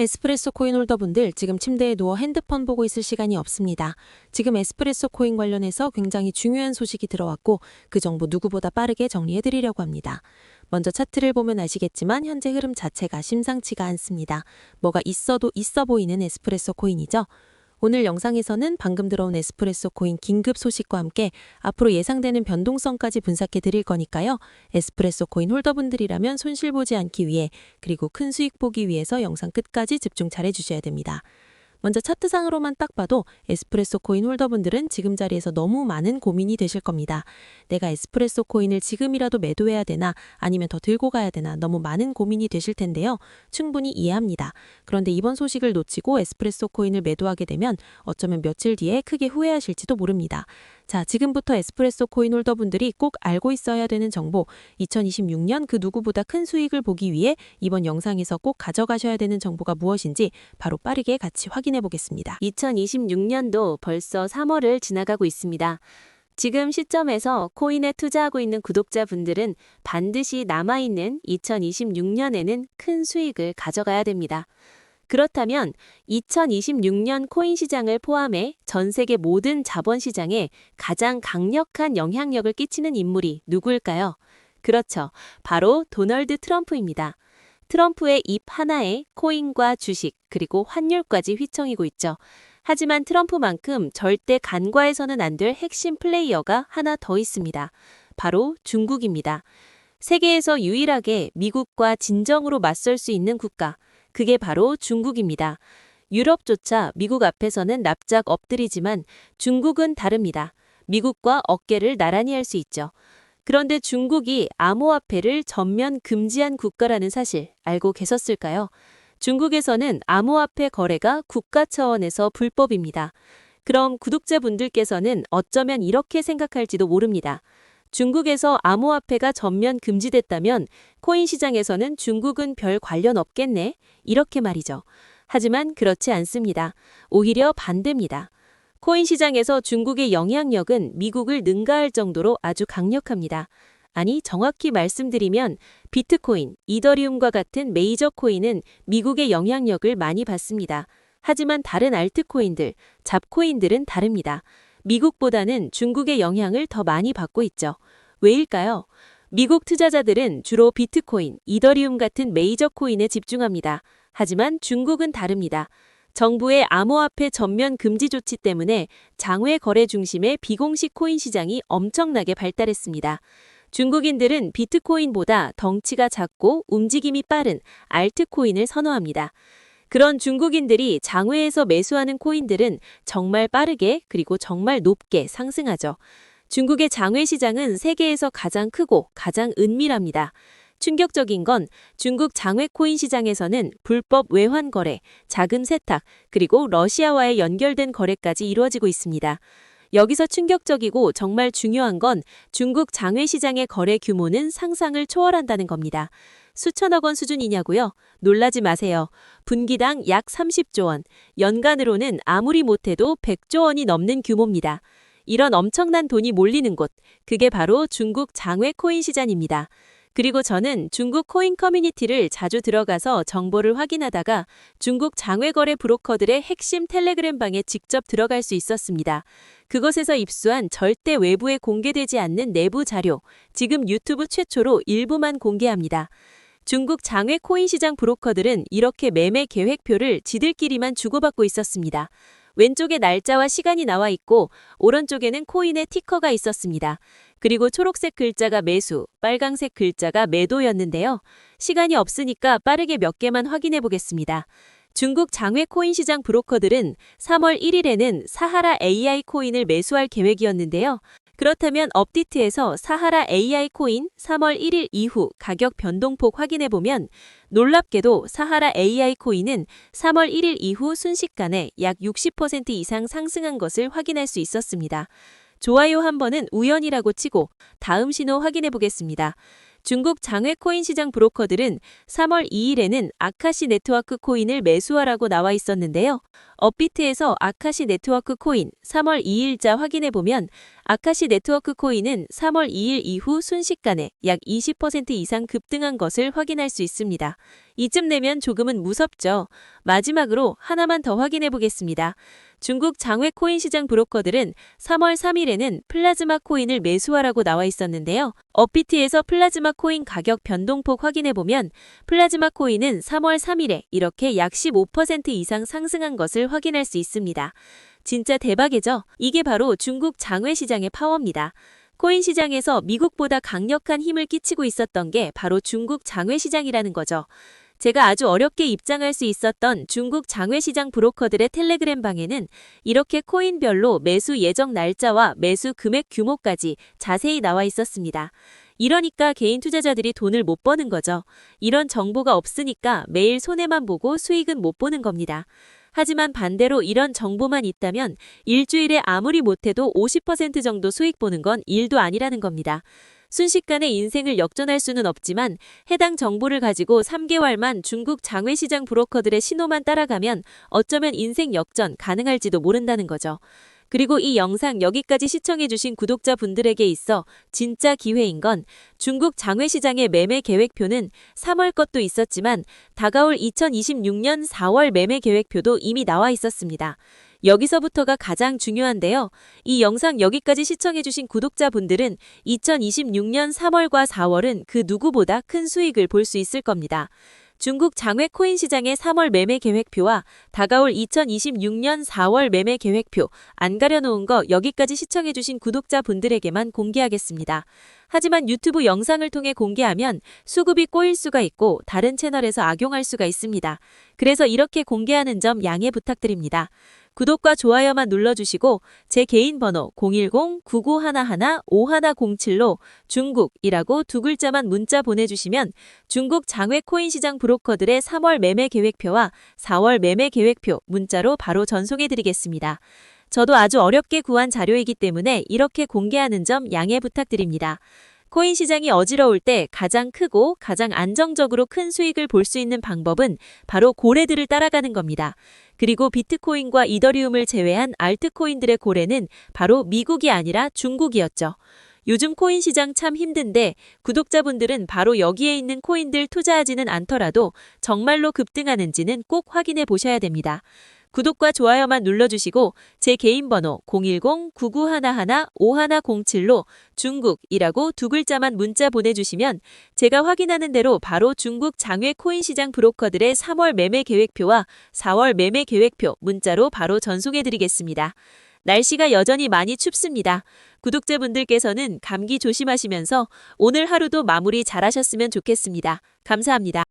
에스프레소 코인 홀더분들 지금 침대에 누워 핸드폰 보고 있을 시간이 없습니다. 지금 에스프레소 코인 관련해서 굉장히 중요한 소식이 들어왔고 그 정보 누구보다 빠르게 정리해드리려고 합니다. 먼저 차트를 보면 아시겠지만 현재 흐름 자체가 심상치가 않습니다. 뭐가 있어도 있어 보이는 에스프레소 코인이죠. 오늘 영상에서는 방금 들어온 에스프레소 코인 긴급 소식과 함께 앞으로 예상되는 변동성까지 분석해 드릴 거니까요. 에스프레소 코인 홀더분들이라면 손실 보지 않기 위해 그리고 큰 수익 보기 위해서 영상 끝까지 집중 잘 해주셔야 됩니다. 먼저 차트상으로만 딱 봐도 에스프레소 코인 홀더분들은 지금 자리에서 너무 많은 고민이 되실 겁니다. 내가 에스프레소 코인을 지금이라도 매도해야 되나 아니면 더 들고 가야 되나 너무 많은 고민이 되실 텐데요. 충분히 이해합니다. 그런데 이번 소식을 놓치고 에스프레소 코인을 매도하게 되면 어쩌면 며칠 뒤에 크게 후회하실지도 모릅니다. 자, 지금부터 에스프레소 코인 홀더분들이 꼭 알고 있어야 되는 정보, 2026년 그 누구보다 큰 수익을 보기 위해 이번 영상에서 꼭 가져가셔야 되는 정보가 무엇인지 바로 빠르게 같이 확인해 보겠습니다. 2026년도 벌써 3월을 지나가고 있습니다. 지금 시점에서 코인에 투자하고 있는 구독자분들은 반드시 남아있는 2026년에는 큰 수익을 가져가야 됩니다. 그렇다면 2026년 코인 시장을 포함해 전 세계 모든 자본 시장에 가장 강력한 영향력을 끼치는 인물이 누구일까요? 그렇죠. 바로 도널드 트럼프입니다. 트럼프의 입 하나에 코인과 주식 그리고 환율까지 휘청이고 있죠. 하지만 트럼프만큼 절대 간과해서는 안 될 핵심 플레이어가 하나 더 있습니다. 바로 중국입니다. 세계에서 유일하게 미국과 진정으로 맞설 수 있는 국가, 그게 바로 중국입니다. 유럽조차 미국 앞에서는 납작 엎드리지만 중국은 다릅니다. 미국과 어깨를 나란히 할 수 있죠. 그런데 중국이 암호화폐를 전면 금지한 국가라는 사실 알고 계셨을까요? 중국에서는 암호화폐 거래가 국가 차원에서 불법입니다. 그럼 구독자분들께서는 어쩌면 이렇게 생각할지도 모릅니다. 중국에서 암호화폐가 전면 금지됐다면 코인 시장에서는 중국은 별 관련 없겠네? 이렇게 말이죠. 하지만 그렇지 않습니다. 오히려 반대입니다. 코인 시장에서 중국의 영향력은 미국을 능가할 정도로 아주 강력합니다. 아니, 정확히 말씀드리면 비트코인, 이더리움과 같은 메이저 코인은 미국의 영향력을 많이 받습니다. 하지만 다른 알트코인들, 잡코인들은 다릅니다. 미국보다는 중국의 영향을 더 많이 받고 있죠. 왜일까요? 미국 투자자들은 주로 비트코인, 이더리움 같은 메이저 코인에 집중합니다. 하지만 중국은 다릅니다. 정부의 암호화폐 전면 금지 조치 때문에 장외 거래 중심의 비공식 코인 시장이 엄청나게 발달했습니다. 중국인들은 비트코인보다 덩치가 작고 움직임이 빠른 알트코인을 선호합니다. 그런 중국인들이 장외에서 매수하는 코인들은 정말 빠르게 그리고 정말 높게 상승하죠. 중국의 장외 시장은 세계에서 가장 크고 가장 은밀합니다. 충격적인 건 중국 장외 코인 시장에서는 불법 외환 거래, 자금 세탁, 그리고 러시아와의 연결된 거래까지 이루어지고 있습니다. 여기서 충격적이고 정말 중요한 건 중국 장외 시장의 거래 규모는 상상을 초월한다는 겁니다. 수천억 원 수준이냐고요? 놀라지 마세요. 분기당 약 30조 원, 연간으로는 아무리 못해도 100조 원이 넘는 규모입니다. 이런 엄청난 돈이 몰리는 곳, 그게 바로 중국 장외 코인 시장입니다. 그리고 저는 중국 코인 커뮤니티를 자주 들어가서 정보를 확인하다가 중국 장외거래 브로커들의 핵심 텔레그램 방에 직접 들어갈 수 있었습니다. 그곳에서 입수한 절대 외부에 공개되지 않는 내부 자료, 지금 유튜브 최초로 일부만 공개합니다. 중국 장외 코인 시장 브로커들은 이렇게 매매 계획표를 지들끼리만 주고받고 있었습니다. 왼쪽에 날짜와 시간이 나와 있고 오른쪽에는 코인의 티커가 있었습니다. 그리고 초록색 글자가 매수, 빨강색 글자가 매도였는데요. 시간이 없으니까 빠르게 몇 개만 확인해 보겠습니다. 중국 장외 코인 시장 브로커들은 3월 1일에는 사하라 AI 코인을 매수할 계획이었는데요. 그렇다면 업디트에서 사하라 AI 코인 3월 1일 이후 가격 변동폭 확인해 보면 놀랍게도 사하라 AI 코인은 3월 1일 이후 순식간에 약 60% 이상 상승한 것을 확인할 수 있었습니다. 좋아요 한 번은 우연이라고 치고 다음 신호 확인해 보겠습니다. 중국 장외 코인 시장 브로커들은 3월 2일에는 아카시 네트워크 코인을 매수하라고 나와 있었는데요. 업비트에서 아카시 네트워크 코인 3월 2일자 확인해보면 아카시 네트워크 코인은 3월 2일 이후 순식간에 약 20% 이상 급등한 것을 확인할 수 있습니다. 이쯤 되면 조금은 무섭죠. 마지막으로 하나만 더 확인해 보겠습니다. 중국 장외 코인 시장 브로커들은 3월 3일에는 플라즈마 코인을 매수하라고 나와 있었는데요. 업비트에서 플라즈마 코인 가격 변동폭 확인해 보면 플라즈마 코인은 3월 3일에 이렇게 약 15% 이상 상승한 것을 확인할 수 있습니다. 진짜 대박이죠? 이게 바로 중국 장외 시장의 파워입니다. 코인 시장에서 미국보다 강력한 힘을 끼치고 있었던 게 바로 중국 장외 시장이라는 거죠. 제가 아주 어렵게 입장할 수 있었던 중국 장외 시장 브로커들의 텔레그램 방에는 이렇게 코인별로 매수 예정 날짜와 매수 금액 규모까지 자세히 나와 있었습니다. 이러니까 개인 투자자들이 돈을 못 버는 거죠. 이런 정보가 없으니까 매일 손해만 보고 수익은 못 보는 겁니다. 하지만 반대로 이런 정보만 있다면 일주일에 아무리 못해도 50% 정도 수익 보는 건 일도 아니라는 겁니다. 순식간에 인생을 역전할 수는 없지만 해당 정보를 가지고 3개월만 중국 장외시장 브로커들의 신호만 따라가면 어쩌면 인생 역전 가능할지도 모른다는 거죠. 그리고 이 영상 여기까지 시청해주신 구독자분들에게 있어 진짜 기회인 건 중국 장외시장의 매매 계획표는 3월 것도 있었지만 다가올 2026년 4월 매매 계획표도 이미 나와 있었습니다. 여기서부터가 가장 중요한데요. 이 영상 여기까지 시청해주신 구독자분들은 2026년 3월과 4월은 그 누구보다 큰 수익을 볼 수 있을 겁니다. 중국 장외 코인 시장의 3월 매매 계획표와 다가올 2026년 4월 매매 계획표 안 가려놓은 거 여기까지 시청해주신 구독자분들에게만 공개하겠습니다. 하지만 유튜브 영상을 통해 공개하면 수급이 꼬일 수가 있고 다른 채널에서 악용할 수가 있습니다. 그래서 이렇게 공개하는 점 양해 부탁드립니다. 구독과 좋아요만 눌러주시고 제 개인 번호 010-9911-5107로 중국이라고 두 글자만 문자 보내주시면 중국 장외 코인 시장 브로커들의 3월 매매 계획표와 4월 매매 계획표 문자로 바로 전송해드리겠습니다. 저도 아주 어렵게 구한 자료이기 때문에 이렇게 공개하는 점 양해 부탁드립니다. 코인 시장이 어지러울 때 가장 크고 가장 안정적으로 큰 수익을 볼 수 있는 방법은 바로 고래들을 따라가는 겁니다. 그리고 비트코인과 이더리움을 제외한 알트코인들의 고래는 바로 미국이 아니라 중국이었죠. 요즘 코인 시장 참 힘든데 구독자분들은 바로 여기에 있는 코인들 투자하지는 않더라도 정말로 급등하는지는 꼭 확인해 보셔야 됩니다. 구독과 좋아요만 눌러주시고 제 개인 번호 010-9911-5107로 중국이라고 두 글자만 문자 보내주시면 제가 확인하는 대로 바로 중국 장외 코인 시장 브로커들의 3월 매매 계획표와 4월 매매 계획표 문자로 바로 전송해드리겠습니다. 날씨가 여전히 많이 춥습니다. 구독자분들께서는 감기 조심하시면서 오늘 하루도 마무리 잘하셨으면 좋겠습니다. 감사합니다.